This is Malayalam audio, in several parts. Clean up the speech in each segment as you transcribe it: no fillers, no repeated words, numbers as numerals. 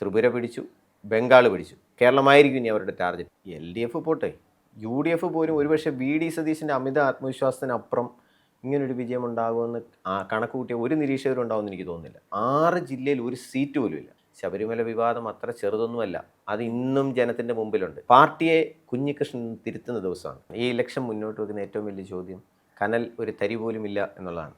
ത്രിപുര പിടിച്ചു, ബംഗാൾ പിടിച്ചു. കേരളമായിരിക്കും ഇനി അവരുടെ ടാർഗറ്റ്. LDF പോട്ടെ, UDF പോലും ഒരുപക്ഷെ VD സതീശൻ്റെ അമിത ആത്മവിശ്വാസത്തിനപ്പുറം ഇങ്ങനൊരു വിജയം ഉണ്ടാകുമെന്ന് കണക്ക് കൂട്ടിയ ഒരു നിരീക്ഷകരും ഉണ്ടാവുമെന്ന് എനിക്ക് തോന്നുന്നില്ല. 6 ജില്ലയിൽ ഒരു സീറ്റ് പോലും ഇല്ല. ശബരിമല വിവാദം അത്ര ചെറുതൊന്നുമല്ല. അത് ഇന്നും ജനത്തിൻ്റെ മുമ്പിലുണ്ട്. പാർട്ടിയെ കുഞ്ഞികൃഷ്ണൻ തിരുത്തുന്ന ദിവസമാണ്. ഈ ഇലക്ഷൻ മുന്നോട്ട് വെക്കുന്ന ഏറ്റവും വലിയ ചോദ്യം കനൽ ഒരു തരി പോലും ഇല്ല എന്നുള്ളതാണ്.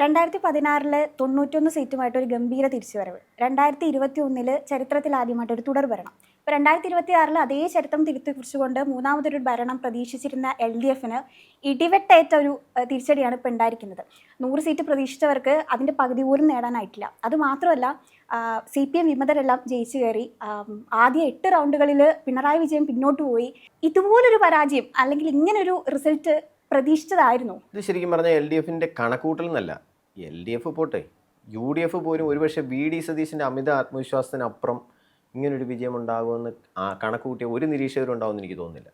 2016 91 സീറ്റുമായിട്ട് ഒരു ഗംഭീര തിരിച്ചുവരവ്. 2021 ചരിത്രത്തിൽ ആദ്യമായിട്ട് ഒരു തുടർ ഭരണം. ഇപ്പോൾ 2026 അതേ ചരിത്രം തിരുത്തി കുറിച്ചുകൊണ്ട് മൂന്നാമതൊരു ഭരണം പ്രതീക്ഷിച്ചിരുന്ന LDFന് ഇടിവെട്ടേറ്റ ഒരു തിരിച്ചടിയാണ് ഇപ്പോൾ ഉണ്ടായിരിക്കുന്നത്. 100 സീറ്റ് പ്രതീക്ഷിച്ചവർക്ക് അതിൻ്റെ പകുതി പോലും നേടാനായിട്ടില്ല. അതുമാത്രമല്ല, CPM വിമതരെല്ലാം ജയിച്ചു കയറി. ആദ്യ 8 റൗണ്ടുകളിൽ പിണറായി വിജയൻ പിന്നോട്ട് പോയി. ഇതുപോലൊരു പരാജയം അല്ലെങ്കിൽ ഇങ്ങനൊരു റിസൾട്ട് പ്രതീക്ഷിച്ചതായിരുന്നു. ഇത് ശരിക്കും പറഞ്ഞാൽ LDFൻ്റെ കണക്കൂട്ടൽ എന്നല്ല. LDF പോട്ടെ, UDF പോലും ഒരുപക്ഷെ VD സതീശൻ്റെ അമിത ആത്മവിശ്വാസത്തിനപ്പുറം ഇങ്ങനൊരു വിജയം ഉണ്ടാകുമെന്ന് കണക്ക് കൂട്ടിയ ഒരു നിരീക്ഷകരും ഉണ്ടാവുമെന്ന് എനിക്ക് തോന്നുന്നില്ല.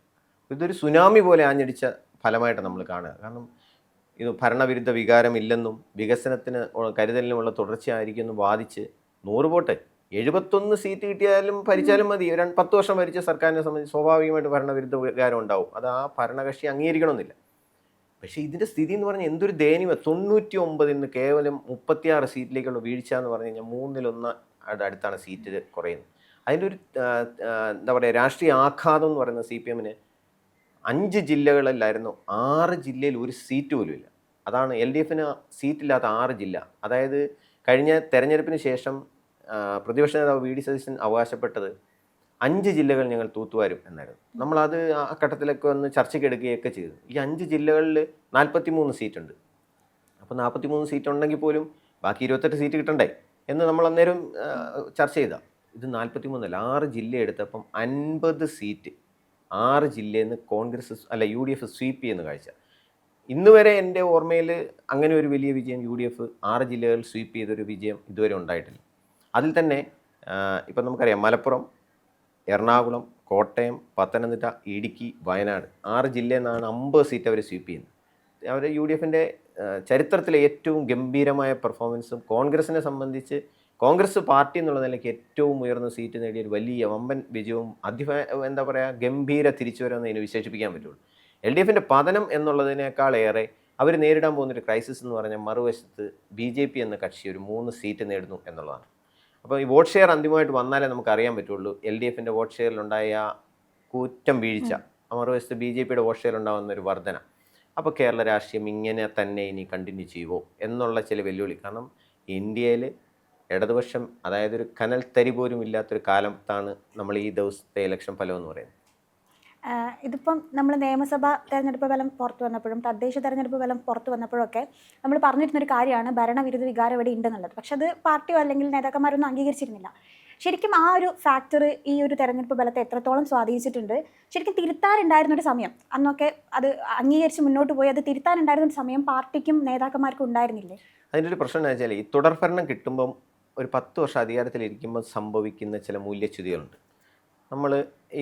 ഇതൊരു സുനാമി പോലെ ആഞ്ഞടിച്ച ഫലമായിട്ട് നമ്മൾ കാണുക. കാരണം ഇത് ഭരണവിരുദ്ധ വികാരമില്ലെന്നും വികസനത്തിന് കരുതലിനുമുള്ള തുടർച്ചയായിരിക്കുമെന്നും വാദിച്ച് 100 പോട്ടെ 71 സീറ്റ് കിട്ടിയാലും ഭരിച്ചാലും മതി. 10 വർഷം ഭരിച്ച സർക്കാരിനെ സംബന്ധിച്ച് സ്വാഭാവികമായിട്ട് ഭരണവിരുദ്ധ വികാരം ഉണ്ടാവും. അത് ആ ഭരണകക്ഷി അംഗീകരിക്കണമെന്നില്ല. പക്ഷേ ഇതിൻ്റെ സ്ഥിതി എന്ന് പറഞ്ഞാൽ എന്തൊരു ദയനീയം. 99 നിന്ന് കേവലം 36 സീറ്റിലേക്കുള്ള വീഴ്ച എന്ന് പറഞ്ഞു കഴിഞ്ഞാൽ 1/3 അടുത്താണ് സീറ്റ് കുറയുന്നത്. അതിൻ്റെ ഒരു എന്താ പറയുക, രാഷ്ട്രീയ ആഘാതം എന്ന് പറയുന്നത് CPMന് 5 ജില്ലകളിലായിരുന്നു. 6 ജില്ലയിൽ ഒരു സീറ്റ് പോലും ഇല്ല. അതാണ് LDFന് സീറ്റില്ലാത്ത 6 ജില്ല. അതായത് കഴിഞ്ഞ തെരഞ്ഞെടുപ്പിന് ശേഷം പ്രതിപക്ഷ നേതാവ് VD സതീശൻ അവകാശപ്പെട്ടത് 5 ജില്ലകൾ ഞങ്ങൾ തൂത്തുവാരും എന്നായിരുന്നു. നമ്മളത് ആ ഘട്ടത്തിലൊക്കെ ഒന്ന് ചർച്ചയ്ക്ക് എടുക്കുകയൊക്കെ ചെയ്തു. ഈ 5 ജില്ലകളിൽ 43 സീറ്റുണ്ട്. അപ്പോൾ 43 സീറ്റ് ഉണ്ടെങ്കിൽ പോലും ബാക്കി 28 സീറ്റ് കിട്ടണ്ടേ എന്ന് നമ്മൾ അന്നേരം ചർച്ച ചെയ്താൽ, ഇത് 43 അല്ല, 6 ജില്ല എടുത്തപ്പം 50 സീറ്റ് 6 ജില്ലയിൽ നിന്ന് കോൺഗ്രസ് UDF സ്വീപ്പ് ചെയ്യുന്ന കാഴ്ച. ഇന്ന് വരെ എൻ്റെ ഓർമ്മയിൽ അങ്ങനെ ഒരു വലിയ വിജയം UDF 6 ജില്ലകളിൽ സ്വീപ്പ് ചെയ്തൊരു വിജയം ഇതുവരെ ഉണ്ടായിട്ടില്ല. അതിൽ തന്നെ ഇപ്പം നമുക്കറിയാം, മലപ്പുറം, എറണാകുളം, കോട്ടയം, പത്തനംതിട്ട, ഇടുക്കി, വയനാട് 6 ജില്ലയിൽ നിന്നാണ് 50 സീറ്റ് അവർ സ്വീപ്പ് ചെയ്യുന്നത്. അവർ UDFൻ്റെ ചരിത്രത്തിലെ ഏറ്റവും ഗംഭീരമായ പെർഫോമൻസും കോൺഗ്രസിനെ സംബന്ധിച്ച് കോൺഗ്രസ് പാർട്ടി എന്നുള്ള നിലയ്ക്ക് ഏറ്റവും ഉയർന്ന സീറ്റ് നേടിയ ഒരു വലിയ വമ്പൻ വിജയവും എന്താ പറയുക, ഗംഭീര തിരിച്ചുവരവെന്ന് ഇതിന് വിശേഷിപ്പിക്കാൻ പറ്റുള്ളൂ. LDFൻ്റെ പതനം എന്നുള്ളതിനേക്കാളേറെ അവർ നേരിടാൻ പോകുന്നൊരു ക്രൈസിസ് എന്ന് പറഞ്ഞാൽ മറുവശത്ത് BJP എന്ന കക്ഷി ഒരു 3 സീറ്റ് നേടുന്നു എന്നുള്ളതാണ്. അപ്പോൾ ഈ വോട്ട് ഷെയർ അന്തിമമായിട്ട് വന്നാലേ നമുക്ക് അറിയാൻ പറ്റുള്ളൂ LDFൻ്റെ വോട്ട് ഷെയറിലുണ്ടായ കൂറ്റം വീഴ്ച, മറുവശത്ത് BJPയുടെ വോട്ട് ഷെയർ ഉണ്ടാകുന്ന ഒരു വർധന. അപ്പോൾ കേരള രാഷ്ട്രീയം ഇങ്ങനെ തന്നെ ഇനി കണ്ടിന്യൂ ചെയ്യുമോ എന്നുള്ള ചില വെല്ലുവിളി. കാരണം ഇന്ത്യയിൽ ഇടതുപക്ഷം, അതായത് ഒരു കനൽ തരി പോലും ഇല്ലാത്തൊരു കാലത്താണ് നമ്മൾ ഈ ദിവസത്തെ ഇലക്ഷൻ ഫലം എന്ന് പറയുന്നത്. ഇതിപ്പം നമ്മൾ നിയമസഭാ തെരഞ്ഞെടുപ്പ് ഫലം പുറത്തു വന്നപ്പോഴും തദ്ദേശ തെരഞ്ഞെടുപ്പ് ഫലം പുറത്തു വന്നപ്പോഴൊക്കെ നമ്മൾ പറഞ്ഞിരുന്നൊരു കാര്യമാണ് ഭരണവിരുദ്ധ വികാരം ഇവിടെ ഉണ്ടെന്നുള്ളത്. പക്ഷെ അത് പാർട്ടിയോ അല്ലെങ്കിൽ നേതാക്കന്മാരൊന്നും അംഗീകരിച്ചിരുന്നില്ല. ശരിക്കും ആ ഒരു ഫാക്ടർ ഈ ഒരു തെരഞ്ഞെടുപ്പ് ഫലത്തെ എത്രത്തോളം സ്വാധീനിച്ചിട്ടുണ്ട്? ശരിക്കും തിരുത്താനുണ്ടായിരുന്നൊരു സമയം അന്നൊക്കെ അത് അംഗീകരിച്ച് മുന്നോട്ട് പോയി അത് തിരുത്താനുണ്ടായിരുന്നൊരു സമയം പാർട്ടിക്കും നേതാക്കന്മാർക്കും ഉണ്ടായിരുന്നില്ലേ? അതിൻ്റെ ഒരു പ്രശ്നം എന്ന് വെച്ചാൽ, ഈ തുടർഭരണം കിട്ടുമ്പം ഒരു 10 വർഷം അധികാരത്തിലിരിക്കുമ്പോൾ സംഭവിക്കുന്ന ചില മൂല്യച്യുതികളുണ്ട്. നമ്മൾ ഈ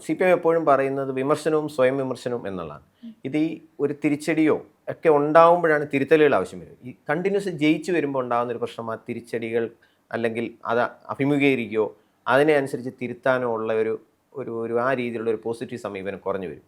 CPM എപ്പോഴും പറയുന്നത് വിമർശനവും സ്വയം വിമർശനവും എന്നുള്ളതാണ്. ഇത് ഈ ഒരു തിരിച്ചടിയോ ഒക്കെ ഉണ്ടാകുമ്പോഴാണ് തിരുത്തലുകൾ ആവശ്യം വരും. ഈ കണ്ടിന്യൂസ് ജയിച്ചു വരുമ്പോൾ ഉണ്ടാകുന്നൊരു പ്രശ്നം ആ തിരിച്ചടികൾ അല്ലെങ്കിൽ അത് അഭിമുഖീകരിക്കുകയോ അതിനെ അനുസരിച്ച് തിരുത്താനോ ഉള്ള ഒരു ആ രീതിയിലുള്ള ഒരു പോസിറ്റീവ് സമീപനം കുറഞ്ഞു വരും.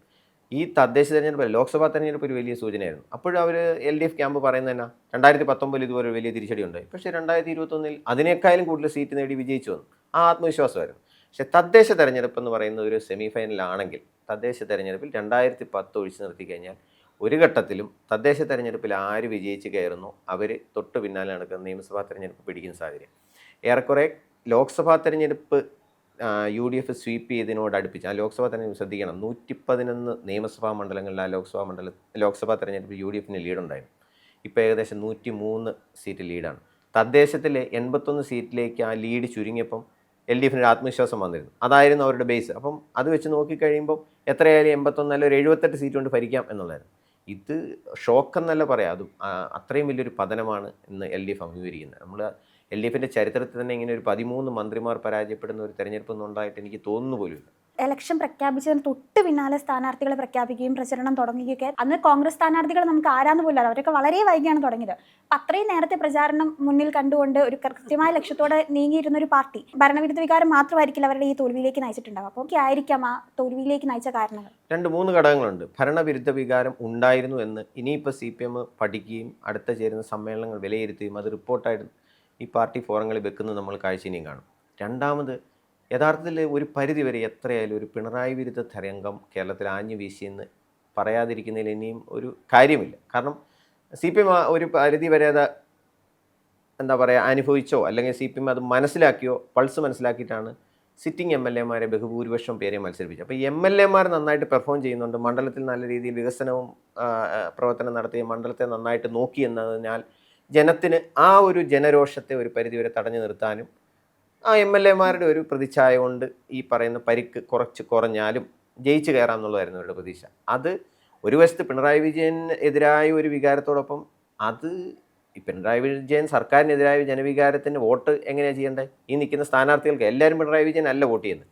ഈ തദ്ദേശ തെരഞ്ഞെടുപ്പ്, ലോക്സഭാ തെരഞ്ഞെടുപ്പ് ഒരു വലിയ സൂചനയായിരുന്നു. അപ്പോഴും അവർ LDF ക്യാമ്പ് പറയുന്നത് തന്നെ 2019 ഇതുപോലെ ഒരു വലിയ തിരിച്ചടി ഉണ്ടായി. പക്ഷേ 2021 അതിനേക്കാളും കൂടുതൽ സീറ്റ് നേടി വിജയിച്ചു വന്നു. ആ ആത്മവിശ്വാസമായിരുന്നു. പക്ഷേ തദ്ദേശ തെരഞ്ഞെടുപ്പ് എന്ന് പറയുന്നത് ഒരു സെമി ഫൈനലാണെങ്കിൽ തദ്ദേശ തെരഞ്ഞെടുപ്പിൽ 2010 ഒഴിച്ചു നിർത്തി കഴിഞ്ഞാൽ ഒരു ഘട്ടത്തിലും തദ്ദേശ തെരഞ്ഞെടുപ്പിൽ ആര് വിജയിച്ച് കയറുന്നു അവർ തൊട്ട് പിന്നാലെ നടക്കുന്ന നിയമസഭാ തെരഞ്ഞെടുപ്പ് പിടിക്കുന്ന സാഹചര്യം. ഏറെക്കുറെ ലോക്സഭാ തെരഞ്ഞെടുപ്പ് UDF സ്വീപ്പ് ചെയ്തതിനോട് അടുപ്പിച്ച്, ആ ലോക്സഭാ തെരഞ്ഞെടുപ്പ് ശ്രദ്ധിക്കണം, 111 നിയമസഭാ മണ്ഡലങ്ങളിൽ ആ ലോക്സഭാ തെരഞ്ഞെടുപ്പിൽ UDFന് ലീഡുണ്ടായിരുന്നു. ഇപ്പോൾ ഏകദേശം 103 സീറ്റ് ലീഡാണ്. തദ്ദേശത്തിലെ 81 സീറ്റിലേക്ക് ആ ലീഡ് ചുരുങ്ങിയപ്പം LDFന് ആത്മവിശ്വാസം വന്നിരുന്നു. അതായിരുന്നു അവരുടെ ബേസ്. അപ്പം അത് വെച്ച് നോക്കിക്കഴിയുമ്പം എത്രയായാലും 81 അല്ല ഒരു 78 സീറ്റ് കൊണ്ട് ഭരിക്കാം എന്നുള്ളതായിരുന്നു. ഇത് ഷോക്കെന്നല്ല പറയാം, അതും അത്രയും വലിയൊരു പതനമാണ് ഇന്ന് LDF അഭിമുഖീകരിക്കുന്നത്. നമ്മൾ LDFൻ്റെ ചരിത്രത്തിൽ തന്നെ ഇങ്ങനെ ഒരു 13 മന്ത്രിമാർ പരാജയപ്പെടുന്ന ഒരു തെരഞ്ഞെടുപ്പൊന്നും ഉണ്ടായിട്ട് എനിക്ക് തോന്നുന്നു പോലുമില്ല. ഇലക്ഷൻ പ്രഖ്യാപിച്ചതിന് തൊട്ട് പിന്നാലെ സ്ഥാനാർത്ഥികളെ പ്രഖ്യാപിക്കുകയും പ്രചരണം തുടങ്ങുകയൊക്കെ. അന്ന് കോൺഗ്രസ് സ്ഥാനാർത്ഥികൾ നമുക്ക് ആരാന്ന് പോലും അറിയാം. അവരൊക്കെ വളരെ വൈകിയാണ് തുടങ്ങിയത്. അപ്പം അത്രയും നേരത്തെ പ്രചാരണം മുന്നിൽ കണ്ടുകൊണ്ട് ഒരു കൃത്യമായ ലക്ഷ്യത്തോടെ നീങ്ങിയിരുന്ന ഒരു പാർട്ടി ഭരണവിരുദ്ധ വികാരം മാത്രമായിരിക്കില്ല അവരുടെ ഈ തോൽവിയിലേക്ക് നയിച്ചിട്ടുണ്ടാവും. അപ്പോൾ ഒക്കെ ആയിരിക്കാം ആ തോൽവിയിലേക്ക് നയിച്ച കാരണങ്ങൾ. 2-3 ഘടകങ്ങളുണ്ട്. ഭരണവിരുദ്ധ വികാരം ഉണ്ടായിരുന്നു എന്ന് ഇനിയിപ്പോൾ CPM പഠിക്കുകയും അടുത്ത ചേരുന്ന സമ്മേളനങ്ങൾ വിലയിരുത്തുകയും അത് റിപ്പോർട്ടായിട്ട് ഈ പാർട്ടി ഫോറങ്ങളിൽ വെക്കുന്നത് നമ്മൾ കാഴ്ചയിനെയും കാണും. രണ്ടാമത്, യഥാർത്ഥത്തിൽ ഒരു പരിധിവരെ എത്രയായാലും ഒരു പിണറായി വിരുദ്ധ തരംഗം കേരളത്തിൽ ആഞ്ഞു വീശിയെന്ന് പറയാതിരിക്കുന്നതിൽ ഇനിയും ഒരു കാര്യമില്ല. കാരണം CPM ഒരു പരിധി വരെ അത് എന്താ പറയുക അനുഭവിച്ചോ അല്ലെങ്കിൽ CPM അത് മനസ്സിലാക്കിയോ പൾസ് മനസ്സിലാക്കിയിട്ടാണ് സിറ്റിംഗ് MLA-മാരെ ബഹുഭൂരിപക്ഷം പേരെ മത്സരിപ്പിച്ചത്. അപ്പോൾ ഈ MLA-മാർ നന്നായിട്ട് പെർഫോം ചെയ്യുന്നുണ്ട്, മണ്ഡലത്തിൽ നല്ല രീതിയിൽ വികസനവും പ്രവർത്തനം നടത്തി മണ്ഡലത്തെ നന്നായിട്ട് നോക്കി എന്നതിനാൽ ജനത്തിന് ആ ഒരു ജനരോഷത്തെ ഒരു പരിധിവരെ തടഞ്ഞു നിർത്താനും ആ MLA-മാരുടെ ഒരു പ്രതിച്ഛായ കൊണ്ട് ഈ പറയുന്ന പരിക്ക് കുറഞ്ഞാലും ജയിച്ചു കയറാം എന്നുള്ളതായിരുന്നു അവരുടെ പ്രതീക്ഷ. അത് ഒരു വശത്ത് പിണറായി വിജയൻ എതിരായ ഒരു വികാരത്തോടൊപ്പം അത് ഈ പിണറായി വിജയൻ സർക്കാരിനെതിരായ ജനവികാരത്തിൻ്റെ വോട്ട് എങ്ങനെയാണ് ചെയ്യേണ്ടത്? ഈ നിൽക്കുന്ന സ്ഥാനാർത്ഥികൾക്ക് എല്ലാവരും പിണറായി വിജയൻ അല്ല വോട്ട് ചെയ്യുന്നത്.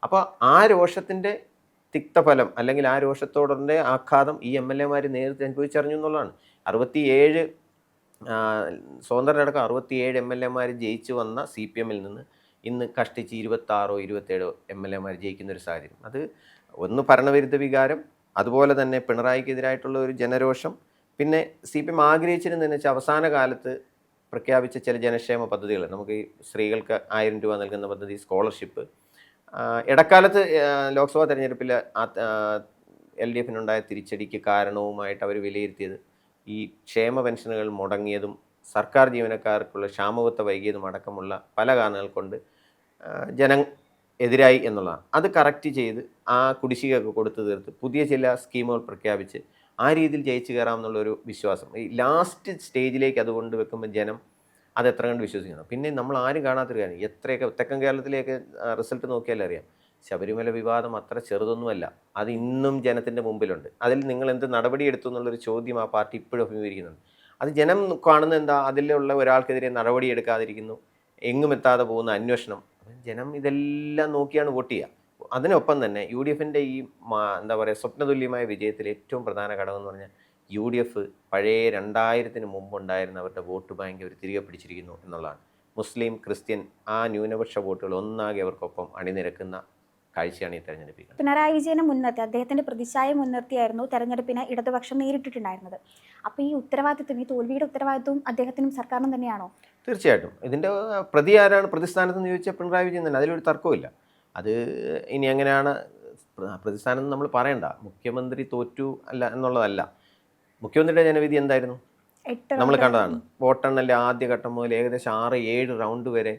അപ്പോൾ ആ രോഷത്തിൻ്റെ തിക്തഫലം അല്ലെങ്കിൽ ആ രോഷത്തോടെ ആഘാതം ഈ MLA-മാർ നേരിട്ട് അനുഭവിച്ചറിഞ്ഞു എന്നുള്ളതാണ്. 67 സ്വതന്ത്രരടക്കം 67 MLA-മാർ ജയിച്ചു വന്ന CPM-ൽ നിന്ന് ഇന്ന് കഷ്ടിച്ച് 26-27 MLA-മാർ ജയിക്കുന്നൊരു സാഹചര്യം. അത് ഒന്ന് ഭരണവിരുദ്ധ വികാരം, അതുപോലെ തന്നെ പിണറായിക്കെതിരായിട്ടുള്ള ഒരു ജനരോഷം, പിന്നെ CPM ആഗ്രഹിച്ചിരുന്നതെന്ന് വെച്ചാൽ അവസാന കാലത്ത് പ്രഖ്യാപിച്ച ചില ജനക്ഷേമ പദ്ധതികൾ, നമുക്ക് ഈ സ്ത്രീകൾക്ക് 1000 രൂപ നൽകുന്ന പദ്ധതി, സ്കോളർഷിപ്പ്, ഇടക്കാലത്ത് ലോക്സഭാ തെരഞ്ഞെടുപ്പിൽ LDF-നുണ്ടായ തിരിച്ചടിക്ക് കാരണവുമായിട്ട് അവർ വിലയിരുത്തിയത് ഈ ക്ഷേമ പെൻഷനുകൾ മുടങ്ങിയതും സർക്കാർ ജീവനക്കാർക്കുള്ള ക്ഷാമബത്ത വൈകിയതും അടക്കമുള്ള പല കാരണങ്ങൾ കൊണ്ട് ജനം എതിരായി എന്നുള്ളതാണ്. അത് കറക്റ്റ് ചെയ്ത് ആ കുടിശ്ശികയൊക്കെ കൊടുത്തു തീർത്ത് പുതിയ ചില സ്കീമുകൾ പ്രഖ്യാപിച്ച് ആ രീതിയിൽ ജയിച്ചു കയറാമെന്നുള്ളൊരു വിശ്വാസം ഈ ലാസ്റ്റ് സ്റ്റേജിലേക്ക് അതുകൊണ്ട് വെക്കുമ്പോൾ ജനം അത് എത്ര കണ്ട് വിശ്വസിക്കണം. പിന്നെ നമ്മൾ ആരും കാണാത്തൊരു കാര്യം, എത്രയൊക്കെ തെക്കൻ കേരളത്തിലേക്ക് റിസൾട്ട് നോക്കിയാലേ അറിയാം, ശബരിമല വിവാദം അത്ര ചെറുതൊന്നുമല്ല. അത് ഇന്നും ജനത്തിൻ്റെ മുമ്പിലുണ്ട്. അതിൽ നിങ്ങൾ എന്ത് നടപടി എടുത്തു എന്നുള്ളൊരു ചോദ്യം ആ പാർട്ടി ഇപ്പോഴും അഭിമുഖീകരിക്കുന്നുണ്ട്. അത് ജനം കാണുന്ന എന്താ, അതിലുള്ള ഒരാൾക്കെതിരെ നടപടി എടുക്കാതിരിക്കുന്നു, എങ്ങും എത്താതെ പോകുന്ന അന്വേഷണം. ജനം ഇതെല്ലാം നോക്കിയാണ് വോട്ട് ചെയ്യുക. അതിനൊപ്പം തന്നെ UDF-ൻ്റെ ഈ എന്താ പറയുക സ്വപ്നതുല്യമായ വിജയത്തിൽ ഏറ്റവും പ്രധാന ഘടകം എന്ന് പറഞ്ഞാൽ UDF പഴയ 2000-ന് മുമ്പുണ്ടായിരുന്ന അവരുടെ വോട്ട് ബാങ്ക് അവർ തിരികെ പിടിച്ചിരിക്കുന്നു എന്നുള്ളതാണ്. മുസ്ലിം, ക്രിസ്ത്യൻ ആ ന്യൂനപക്ഷ വോട്ടുകൾ ഒന്നാകെ അവർക്കൊപ്പം അണിനിരക്കുന്ന കാഴ്ചയാണ് ഈ തെരഞ്ഞെടുപ്പിൽ. പിണറായി വിജയനെ മുൻനിർത്തി അദ്ദേഹത്തിന്റെ പ്രതിച്ഛായ മുൻനിർത്തിയായിരുന്നു തെരഞ്ഞെടുപ്പിനെ ഇടതുപക്ഷം നേരിട്ടിട്ടുണ്ടായിരുന്നത്. അപ്പോൾ ഈ ഉത്തരവാദിത്വം, ഈ തോൽവിയുടെ ഉത്തരവാദിത്വം അദ്ദേഹത്തിനും സർക്കാരിനും തന്നെയാണോ? തീർച്ചയായിട്ടും. ഇതിൻ്റെ പ്രതി ആരാണ്? പ്രതിസ്ഥാനത്തെന്ന് ചോദിച്ചാൽ പിണറായി വിജയൻ തന്നെ, അതിലൊരു തർക്കമില്ല. അത് ഇനി എങ്ങനെയാണ് പ്രതിസ്ഥാനം എന്ന് നമ്മൾ പറയണ്ട. മുഖ്യമന്ത്രി തോറ്റു അല്ല എന്നുള്ളതല്ല, മുഖ്യമന്ത്രിയുടെ ജനവിധി എന്തായിരുന്നു നമ്മൾ കണ്ടതാണ്. വോട്ടെണ്ണലിൻ്റെ ആദ്യഘട്ടം മുതൽ ഏകദേശം 6-7 റൗണ്ട് വരെ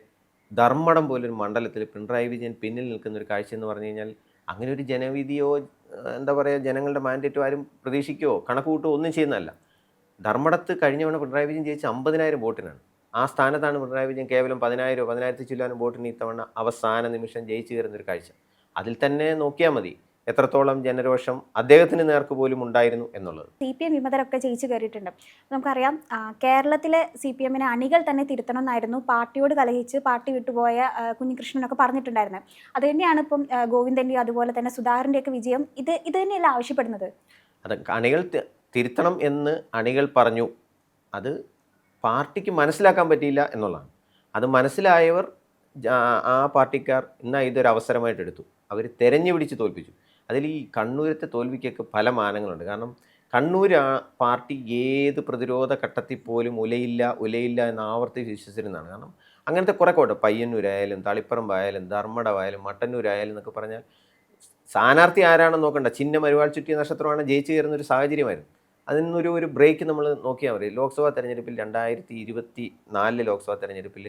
ധർമ്മടം പോലൊരു മണ്ഡലത്തിൽ പിണറായി വിജയൻ പിന്നിൽ നിൽക്കുന്നൊരു കാഴ്ച എന്ന് പറഞ്ഞു കഴിഞ്ഞാൽ അങ്ങനെ ഒരു ജനവിധിയോ എന്താ പറയുക ജനങ്ങളുടെ മാൻഡേറ്റോ ആരും പ്രതീക്ഷിക്കുകയോ കണക്കുകൂട്ടോ ഒന്നും ചെയ്യുന്നതല്ല. ധർമ്മടത്ത് കഴിഞ്ഞ തവണ പിണറായി വിജയൻ ജയിച്ച 50,000 വോട്ടിനാണ്. ആ സ്ഥാനത്താണ് പിണറായി വിജയൻ കേവലം 10,000 ചില്ലാനും വോട്ടിന് ഇത്തവണ അവസാന നിമിഷം ജയിച്ചു കയറുന്നൊരു കാഴ്ച. അതിൽ തന്നെ നോക്കിയാൽ മതി എത്രത്തോളം ജനരോഷം അദ്ദേഹത്തിന് നേർക്ക് പോലും ഉണ്ടായിരുന്നു എന്നുള്ളത്. CPM വിമതരൊക്കെ ജയിച്ചു കയറിയിട്ടുണ്ട്. നമുക്കറിയാം കേരളത്തിലെ CPM-നെ അണികൾ തന്നെ തിരുത്തണം എന്നായിരുന്നു പാർട്ടിയോട് കലഹിച്ച് പാർട്ടി വിട്ടുപോയ കുഞ്ഞികൃഷ്ണനൊക്കെ പറഞ്ഞിട്ടുണ്ടായിരുന്നത്. അത് തന്നെയാണ് ഇപ്പം ഗോവിന്ദൻ്റെയും അതുപോലെ തന്നെ സുധാകരൻ്റെയൊക്കെ വിജയം ഇത് തന്നെയല്ല ആവശ്യപ്പെടുന്നത്. അത് അണികൾ തിരുത്തണം എന്ന് അണികൾ പറഞ്ഞു, അത് പാർട്ടിക്ക് മനസ്സിലാക്കാൻ പറ്റിയില്ല എന്നുള്ളതാണ്. അത് മനസ്സിലായവർ ആ പാർട്ടിക്കാർ ഇന്ന് ഇതൊരു അവസരമായിട്ട് എടുത്തു, അവർ തെരഞ്ഞു പിടിച്ച് തോൽപ്പിച്ചു. അതിൽ ഈ കണ്ണൂരത്തെ തോൽവിക്കൊക്കെ പല മാനങ്ങളുണ്ട്. കാരണം കണ്ണൂർ പാർട്ടി ഏത് പ്രതിരോധ ഘട്ടത്തിൽ പോലും ഉലയില്ല എന്ന് ആവർത്തിച്ച് വിശ്വസിച്ചിരുന്നതാണ്. കാരണം അങ്ങനത്തെ കുറേ കോട്ടെ പയ്യന്നൂരായാലും തളിപ്പറമ്പായാലും ധർമ്മടമായാലും മട്ടന്നൂരായാലും എന്നൊക്കെ പറഞ്ഞാൽ സ്ഥാനാർത്ഥി ആരാണെന്ന് നോക്കണ്ട, ചിഹ്നം അരുവാൾ ചുറ്റിയ നക്ഷത്രമാണ് ജയിച്ചു കയറുന്നൊരു സാഹചര്യമായിരുന്നു. അതിനൊരു ബ്രേക്ക് നമ്മൾ നോക്കിയാൽ മതി. ലോക്സഭാ തെരഞ്ഞെടുപ്പിൽ 2024 ലോക്സഭാ തെരഞ്ഞെടുപ്പിൽ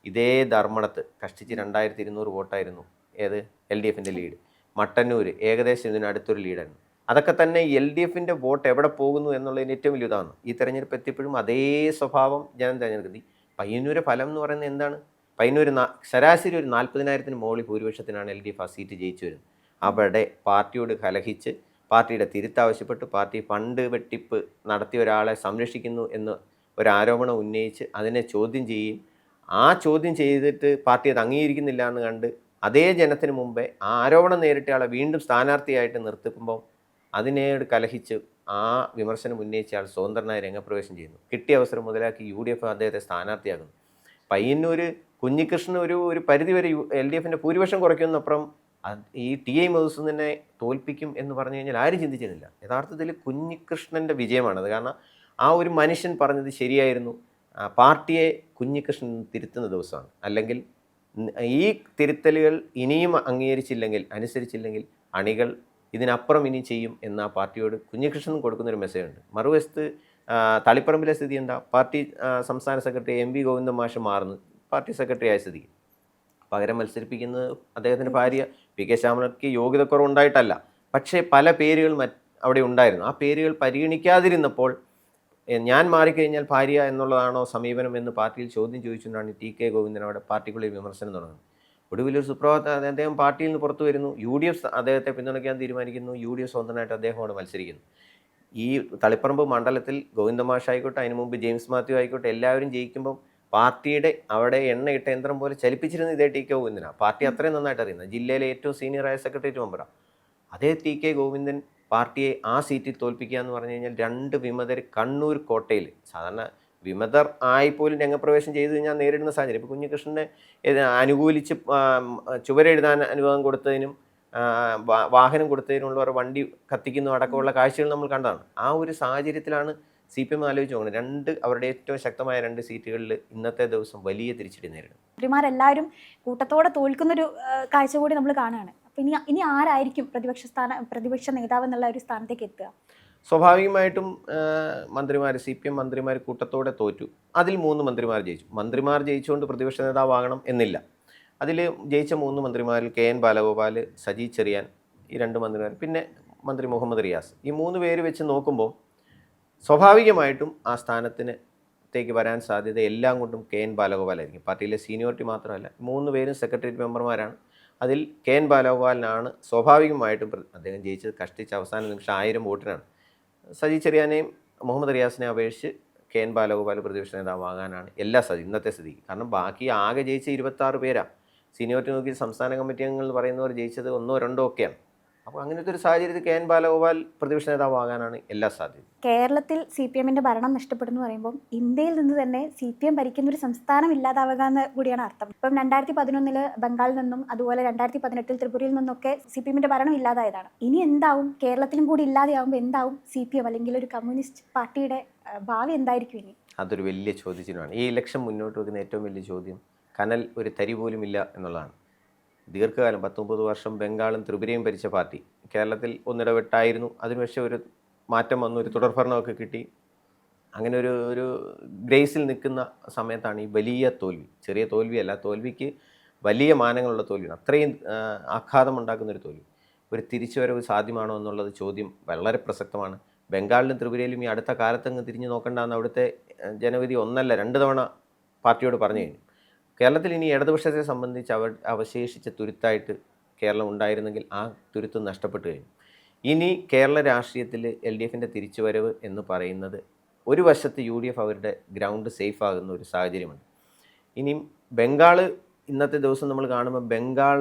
ഇതേ ധർമ്മടത്ത് കഷ്ടിച്ച് 2200 വോട്ടായിരുന്നു ഏത് LDF-ൻ്റെ ലീഡ്. മട്ടന്നൂർ ഏകദേശം ഇതിനടുത്തൊരു ലീഡായിരുന്നു. അതൊക്കെ തന്നെ LDF-ൻ്റെ വോട്ട് എവിടെ പോകുന്നു എന്നുള്ളതിന് ഏറ്റവും വലിയ ഇതാണ്. ഈ തെരഞ്ഞെടുപ്പ് എത്തിയപ്പോഴും അതേ സ്വഭാവം ജനം തിരഞ്ഞെടുക്കുന്നത്. പയ്യന്നൂരെ ഫലം എന്ന് പറയുന്നത് എന്താണ്? പയ്യന്നൂർ ശരാശരി ഒരു 40,000-ന് മുകളിൽ ഭൂരിപക്ഷത്തിനാണ് LDF ആ സീറ്റ് ജയിച്ചു വരുന്നത്. അവിടെ പാർട്ടിയോട് കലഹിച്ച് പാർട്ടിയുടെ തിരുത്താവശ്യപ്പെട്ട് പാർട്ടി ഫണ്ട് വെട്ടിപ്പ് നടത്തിയ ഒരാളെ സംരക്ഷിക്കുന്നു എന്ന് ഒരാരോപണം ഉന്നയിച്ച് അതിനെ ചോദ്യം ചെയ്യുകയും ആ ചോദ്യം ചെയ്തിട്ട് പാർട്ടി അത് അംഗീകരിക്കുന്നില്ല എന്ന് കണ്ട് അതേ ജനത്തിന് മുമ്പേ ആ ആരോപണം നേരിട്ടയാളെ വീണ്ടും സ്ഥാനാർത്ഥിയായിട്ട് നിർത്തുമ്പോൾ അതിനോട് കലഹിച്ച് ആ വിമർശനം ഉന്നയിച്ച ആൾ സ്വതന്ത്രനായി രംഗപ്രവേശം ചെയ്യുന്നു. കിട്ടിയ അവസരം മുതലാക്കി UDF അദ്ദേഹത്തെ സ്ഥാനാർത്ഥിയാകുന്നു. പയ്യന്നൂർ കുഞ്ഞികൃഷ്ണൻ ഒരു പരിധിവരെ LDFിൻ്റെ ഭൂരിപക്ഷം കുറയ്ക്കുന്നതിനപ്പുറം ഈ TI മധുസൂദനെ തോൽപ്പിക്കും എന്ന് പറഞ്ഞു കഴിഞ്ഞാൽ ആരും ചിന്തിച്ചിരുന്നില്ല. യഥാർത്ഥത്തിൽ കുഞ്ഞികൃഷ്ണൻ്റെ വിജയമാണത്. കാരണം ആ ഒരു മനുഷ്യൻ പറഞ്ഞത് ശരിയായിരുന്നു. പാർട്ടിയെ കുഞ്ഞികൃഷ്ണൻ തിരുത്തുന്ന ദിവസമാണ്. അല്ലെങ്കിൽ ഈ തിരുത്തലുകൾ ഇനിയും അനുസരിച്ചില്ലെങ്കിൽ അണികൾ ഇതിനപ്പുറം ഇനി ചെയ്യും എന്ന പാർട്ടിയോട് കുഞ്ഞികൃഷ്ണൻ കൊടുക്കുന്നൊരു മെസ്സേജ് ഉണ്ട്. മറുവശത്ത് തളിപ്പറമ്പിലെ സ്ഥിതി എന്താ? പാർട്ടി സംസ്ഥാന സെക്രട്ടറി MV ഗോവിന്ദൻ മാഷ് മാറുന്നു പാർട്ടി സെക്രട്ടറി ആയ സ്ഥിതിക്ക്. പകരം മത്സരിപ്പിക്കുന്നത് അദ്ദേഹത്തിൻ്റെ ഭാര്യ PK ശ്യാമളയ്ക്ക് യോഗ്യതക്കുറവുണ്ടായിട്ടല്ല, പക്ഷേ പല പേരുകൾ അവിടെ ഉണ്ടായിരുന്നു. ആ പേരുകൾ പരിഗണിക്കാതിരുന്നപ്പോൾ ഞാൻ മാറിക്കഴിഞ്ഞാൽ ഭാര്യ എന്നുള്ളതാണോ സമീപനം എന്ന് പാർട്ടിയിൽ ചോദ്യം ചോദിച്ചുകൊണ്ടാണ് TK ഗോവിന്ദൻ അവിടെ പാർട്ടിക്കുള്ളിൽ വിമർശനം തുടങ്ങുന്നത്. ഒടുവിലൊരു സുപ്രഭാതം അദ്ദേഹം പാർട്ടിയിൽ നിന്ന് പുറത്തു വരുന്നു. UDF അദ്ദേഹത്തെ പിന്തുണയ്ക്കാൻ തീരുമാനിക്കുന്നു. UDF സ്വന്തമായിട്ട് അദ്ദേഹത്തോട് മത്സരിക്കുന്നു. ഈ തളിപ്പറമ്പ് മണ്ഡലത്തിൽ ഗോവിന്ദ മാഷ് ആയിക്കോട്ടെ, അതിന് മുമ്പ് ജെയിംസ് മാത്യു ആയിക്കോട്ടെ, എല്ലാവരും ജയിക്കുമ്പം പാർട്ടിയുടെ അവിടെ എണ്ണയിട്ട യന്ത്രം പോലെ ചലിപ്പിച്ചിരുന്ന ഇതേ TK ഗോവിന്ദനാണ്. പാർട്ടി അത്രയും നന്നായിട്ട് അറിയുന്നത്. ജില്ലയിലെ ഏറ്റവും സീനിയറായ സെക്രട്ടേറിയറ്റ് മെമ്പറാണ്. അതേ TK ഗോവിന്ദൻ പാർട്ടിയെ ആ സീറ്റിൽ തോൽപ്പിക്കുക എന്ന് പറഞ്ഞു കഴിഞ്ഞാൽ 2 വിമതർ കണ്ണൂർ കോട്ടയിൽ, സാധാരണ വിമതർ ആയിപ്പോലും രംഗപ്രവേശം ചെയ്ത് കഴിഞ്ഞാൽ നേരിടുന്ന സാഹചര്യം. ഇപ്പോൾ കുഞ്ഞികൃഷ്ണനെ അനുകൂലിച്ച് ചുവരെഴുതാൻ അനുവാദം കൊടുത്തതിനും വാഹനം കൊടുത്തതിനുള്ള വണ്ടി കത്തിക്കുന്ന അടക്കമുള്ള കാഴ്ചകൾ നമ്മൾ കണ്ടതാണ്. ആ ഒരു സാഹചര്യത്തിലാണ് CPM ആലോചിച്ച് പോകുന്നത്. അവരുടെ ഏറ്റവും ശക്തമായ 2 സീറ്റുകളിൽ ഇന്നത്തെ ദിവസം വലിയ തിരിച്ചടി നേരിടും. മന്ത്രിമാരെല്ലാവരും കൂട്ടത്തോടെ തോൽക്കുന്നൊരു കാഴ്ച കൂടി നമ്മൾ കാണുകയാണ്. അപ്പം ഇനി ആരായിരിക്കും പ്രതിപക്ഷ നേതാവ് എന്നുള്ള ഒരു സ്ഥാനത്തേക്ക് എത്തുക? സ്വാഭാവികമായിട്ടും CPM മന്ത്രിമാർ കൂട്ടത്തോടെ തോറ്റു. അതിൽ 3 മന്ത്രിമാർ ജയിച്ചു. മന്ത്രിമാർ ജയിച്ചുകൊണ്ട് പ്രതിപക്ഷ നേതാവാകണം എന്നില്ല. അതിൽ ജയിച്ച 3 മന്ത്രിമാരിൽ KN ബാലഗോപാൽ, സജി ചെറിയാൻ, ഈ 2 മന്ത്രിമാർ, പിന്നെ മന്ത്രി മുഹമ്മദ് റിയാസ്, ഈ 3 പേര് വെച്ച് നോക്കുമ്പോൾ സ്വാഭാവികമായിട്ടും ആ സ്ഥാനത്തേക്ക് വരാൻ സാധ്യത എല്ലാം കൊണ്ടും KN ബാലഗോപാലായിരിക്കും. പാർട്ടിയിലെ സീനിയോറിറ്റി മാത്രമല്ല, 3 പേരും സെക്രട്ടേറിയറ്റ് മെമ്പർമാരാണ്. അതിൽ KN ബാലഗോപാലിനാണ് സ്വാഭാവികമായിട്ടും അദ്ദേഹം ജയിച്ചത് കഷ്ടിച്ച് അവസാന നിമിഷം 1000 വോട്ടിനാണ്. സജി ചെറിയാനെയും മുഹമ്മദ് റിയാസിനെ അപേക്ഷിച്ച് KN ബാലഗോപാൽ പ്രതിപക്ഷ നേതാവാകാനാണ് ഇന്നത്തെ സ്ഥിതി. കാരണം ബാക്കി ആകെ ജയിച്ച 26 പേരാണ്. സീനിയോറിറ്റി നോക്കി സംസ്ഥാന കമ്മിറ്റി അംഗങ്ങൾ പറയുന്നവർ ജയിച്ചത് 1 or 2 ഒക്കെയാണ്. അപ്പോൾ അങ്ങനത്തെ ഒരു സാഹചര്യത്തിൽ KN ബാലഗോപാൽ പ്രതിപക്ഷ നേതാവാകാനാണ് എല്ലാ സാധ്യതയും. കേരളത്തിൽ CPMൻ്റെ ഭരണം നഷ്ടപ്പെടുന്നു പറയുമ്പോൾ ഇന്ത്യയിൽ നിന്ന് തന്നെ CPM ഭരിക്കുന്ന ഒരു സംസ്ഥാനം ഇല്ലാതാവുക എന്ന് കൂടിയാണ് അർത്ഥം. ഇപ്പം 2011 ബംഗാളിൽ നിന്നും അതുപോലെ 2018 ത്രിപുരയിൽ നിന്നൊക്കെ CPMൻ്റെ ഭരണം ഇല്ലാതായതാണ്. ഇനി എന്താവും? കേരളത്തിലും കൂടി ഇല്ലാതെയാവുമ്പോൾ എന്താവും CPM അല്ലെങ്കിൽ ഒരു കമ്മ്യൂണിസ്റ്റ് പാർട്ടിയുടെ ഭാവി എന്തായിരിക്കും ഇനി? അതൊരു വലിയ ചോദ്യചിഹ്നമാണ്. ഈ ഇലക്ഷൻ മുന്നോട്ട് വെക്കുന്ന ഏറ്റവും വലിയ ചോദ്യം കനൽ ഒരു തരി പോലും ഇല്ല എന്നുള്ളതാണ്. ദീർഘകാലം 10-30 വർഷം ബംഗാളും ത്രിപുരയും ഭരിച്ച പാർട്ടി കേരളത്തിൽ ഒന്നിടവിട്ടായിരുന്നു. അതിന് പക്ഷേ ഒരു മാറ്റം വന്നു, ഒരു തുടർഭരണമൊക്കെ കിട്ടി. അങ്ങനെ ഒരു ഗ്രേസിൽ നിൽക്കുന്ന സമയത്താണ് ഈ വലിയ തോൽവി. ചെറിയ തോൽവിയല്ല, തോൽവിക്ക് വലിയ മാനങ്ങളുള്ള തോൽവിയാണ്. അത്രയും ആഘാതമുണ്ടാക്കുന്നൊരു തോൽവി. ഒരു തിരിച്ചുവരവ് സാധ്യമാണോ എന്നുള്ളത് ചോദ്യം വളരെ പ്രസക്തമാണ്. ബംഗാളിലും ത്രിപുരയിലും ഈ അടുത്ത കാലത്തങ്ങ് തിരിഞ്ഞു നോക്കേണ്ടെന്ന് അവിടുത്തെ ജനവിധി 1 അല്ല 2 തവണ പാർട്ടിയോട് പറഞ്ഞു കഴിഞ്ഞു. കേരളത്തിൽ ഇനി ഇടതുപക്ഷത്തെ സംബന്ധിച്ച് അവശേഷിച്ച തുരുത്തായിട്ട് കേരളം ഉണ്ടായിരുന്നെങ്കിൽ ആ തുരുത്ത് നഷ്ടപ്പെട്ടു കഴിഞ്ഞു. ഇനി കേരള രാഷ്ട്രീയത്തിൽ LDFിൻ്റെ തിരിച്ചുവരവ് എന്ന് പറയുന്നത് ഒരു വശത്ത് UDF അവരുടെ ഗ്രൗണ്ട് സേഫ് ആകുന്ന ഒരു സാഹചര്യമുണ്ട്. ഇനിയും ബംഗാൾ ഇന്നത്തെ ദിവസം നമ്മൾ കാണുമ്പോൾ ബംഗാൾ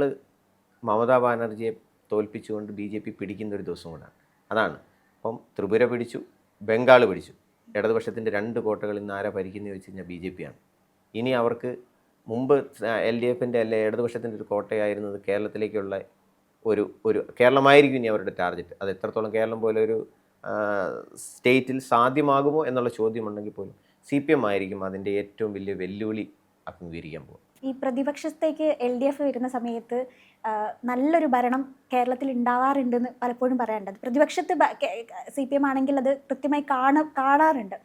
മമതാ ബാനർജിയെ തോൽപ്പിച്ചുകൊണ്ട് BJP പിടിക്കുന്ന ഒരു ദിവസം കൂടാണ്. അതാണ്. അപ്പം ത്രിപുര പിടിച്ചു, ബംഗാൾ പിടിച്ചു. ഇടതുപക്ഷത്തിൻ്റെ 2 കോട്ടകൾ ഇന്ന് ആരാ ഭരിക്കുന്നത് വെച്ച് കഴിഞ്ഞാൽ BJP ആണ്. ഇനി അവർക്ക് മുമ്പ് LDFിൻ്റെ അല്ലെ ഇടതുപക്ഷത്തിൻ്റെ ഒരു കോട്ടയായിരുന്നത് കേരളത്തിലേക്കുള്ള ഒരു കേരളമായിരിക്കും ഇനി അവരുടെ ടാർഗറ്റ്. അത് എത്രത്തോളം കേരളം പോലെ ഒരു സ്റ്റേറ്റിൽ സാധ്യമാകുമോ എന്നുള്ള ചോദ്യമുണ്ടെങ്കിൽ പോലും CPM ആയിരിക്കും അതിൻ്റെ ഏറ്റവും വലിയ വെല്ലുവിളി അഭിമുഖീകരിക്കാൻ പോകും. ഈ പ്രതിപക്ഷത്തേക്ക് LDF വരുന്ന സമയത്ത് നല്ലൊരു ഭരണം കേരളത്തിൽ ഉണ്ടാവാറുണ്ടെന്ന് പലപ്പോഴും പറയാറുണ്ട്. പ്രതിപക്ഷത്ത് CPM ആണെങ്കിൽ അത് കൃത്യമായി കാണാറുണ്ട്.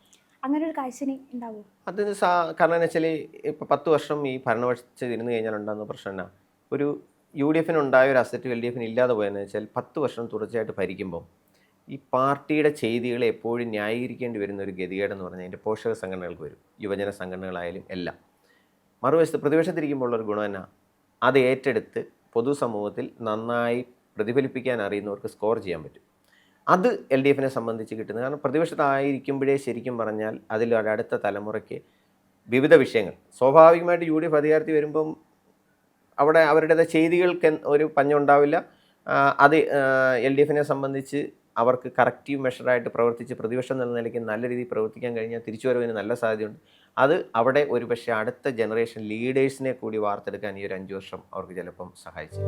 അങ്ങനെ ഒരു കാഴ്ച ഉണ്ടാവുമോ? അതിന് കാരണം എന്ന് വെച്ചാൽ ഇപ്പോൾ 10 വർഷം ഈ ഭരണപക്ഷത്ത് ഇരുന്ന് കഴിഞ്ഞാൽ ഉണ്ടാകുന്ന പ്രശ്നം എന്നാ, ഒരു UDFിനുണ്ടായ ഒരു അസറ്റ് LDFിന് ഇല്ലാതെ പോയെന്ന് വെച്ചാൽ 10 വർഷം തുടർച്ചയായിട്ട് ഭരിക്കുമ്പോൾ ഈ പാർട്ടിയുടെ ചെയ്തികളെ എപ്പോഴും ന്യായീകരിക്കേണ്ടി വരുന്ന ഒരു ഗതികേടെന്ന് പറഞ്ഞാൽ അതിൻ്റെ പോഷക സംഘടനകൾക്ക് വരും. യുവജന സംഘടനകളായാലും എല്ലാം. മറുവശത്ത് പ്രതിപക്ഷത്തിരിക്കുമ്പോൾ ഉള്ളൊരു ഗുണം എന്നാ, അത് ഏറ്റെടുത്ത് പൊതുസമൂഹത്തിൽ നന്നായി പ്രതിഫലിപ്പിക്കാൻ അറിയുന്നവർക്ക് സ്കോർ ചെയ്യാൻ പറ്റും. അത് LDFിനെ സംബന്ധിച്ച് കിട്ടുന്നത്. കാരണം പ്രതിപക്ഷത്തായിരിക്കുമ്പോഴേ ശരിക്കും പറഞ്ഞാൽ അതിൽ അടുത്ത തലമുറയ്ക്ക് വിവിധ വിഷയങ്ങൾ സ്വാഭാവികമായിട്ട് UDF അധികാരത്തിൽ വരുമ്പം അവിടെ അവരുടേതായ ചെയ്തികൾക്ക് ഒരു പഞ്ഞുണ്ടാവില്ല. അത് LDFനെ സംബന്ധിച്ച് അവർക്ക് കറക്റ്റീവ് മെഷറായിട്ട് പ്രവർത്തിച്ച് പ്രതിപക്ഷം എന്ന നിലയ്ക്ക് നല്ല രീതിയിൽ പ്രവർത്തിക്കാൻ കഴിഞ്ഞാൽ തിരിച്ചുവരവിന് നല്ല സാധ്യതയുണ്ട്. അത് അവിടെ ഒരുപക്ഷെ അടുത്ത ജനറേഷൻ ലീഡേഴ്സിനെ കൂടി വാർത്തെടുക്കാൻ ഈ ഒരു 5 വർഷം അവർക്ക് ചിലപ്പം സഹായിച്ചു.